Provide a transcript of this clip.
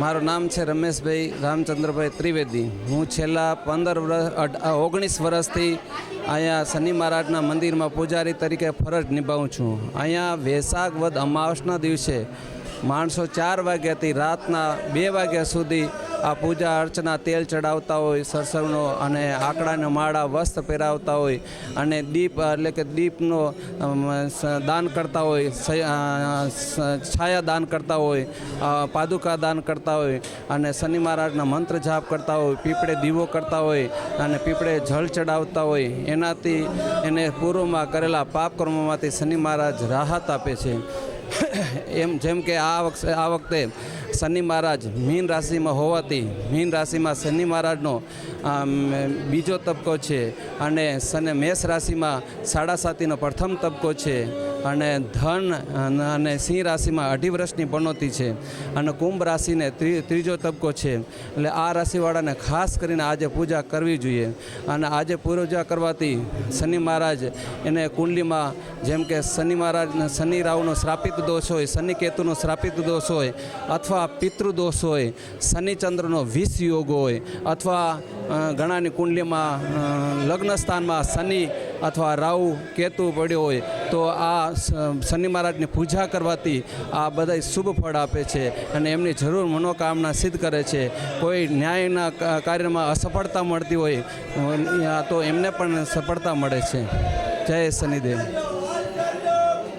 મારું નામ છે રમેશભાઈ રામચંદ્રભાઈ ત્રિવેદી. હું છેલ્લા 19 વર્ષથી અહીંયા શનિ મહારાજના મંદિરમાં પૂજારી તરીકે ફરજ નિભાવું છું. અહીંયા વૈશાખ વદ અમાવસના દિવસે માણસો 4 વાગ્યાથી રાતના 2 વાગ્યા સુધી આ પૂજા અર્ચના તેલ ચડાવતા હોય, સરસવનો અને આકડાના માળા વસ્ત્ર પહેરાવતા હોય અને દીપ એટલે કે દીપનો દાન કરતા હોય, છાયા દાન કરતા હોય, પાદુકા દાન કરતા હોય અને શનિ મહારાજના મંત્ર જાપ કરતા હોય, પીપળે દીવો કરતા હોય અને પીપળે જળ ચડાવતા હોય. એનાથી એને પૂર્વમાં કરેલા પાપ કર્મોમાંથી શનિ મહારાજ રાહત આપે છે. જેમ કે આ વખતે શનિ મહારાજ મીન રાશિમાં હોવાથી મીન રાશિમાં શનિ મહારાજનો બીજો તબક્કો છે અને મેષ રાશિમાં 7.5નો પ્રથમ તબક્કો છે અને ધન અને સિંહ રાશિમાં 2.5 વર્ષની પનોતી છે અને કુંભ રાશિને ત્રીજો તબક્કો છે. એટલે આ રાશિવાળાને ખાસ કરીને આજે પૂજા કરવી જોઈએ અને આજે પૂજા કરવાથી શનિ મહારાજ એને કુંડલીમાં જેમ કે શનિ મહારાજ શનિ રાહુનો શ્રાપિત દોષ હોય, શનિ કેતુનો શ્રાપિત દોષ હોય અથવા પિતૃદોષ હોય, શનિચંદ્રનો વિષ યોગ હોય અથવા ઘણાની કુંડલીમાં લગ્ન સ્થાનમાં શનિ અથવા રાહુ કેતુ પડ્યો હોય તો આ શનિ મહારાજની પૂજા કરવાથી આ બધા શુભ ફળ આપે છે અને એમની જરૂર મનોકામના સિદ્ધ કરે છે. કોઈ ન્યાયના કાર્યમાં અસફળતા મળતી હોય તો એમને પણ સફળતા મળે છે. જય શનિદેવ.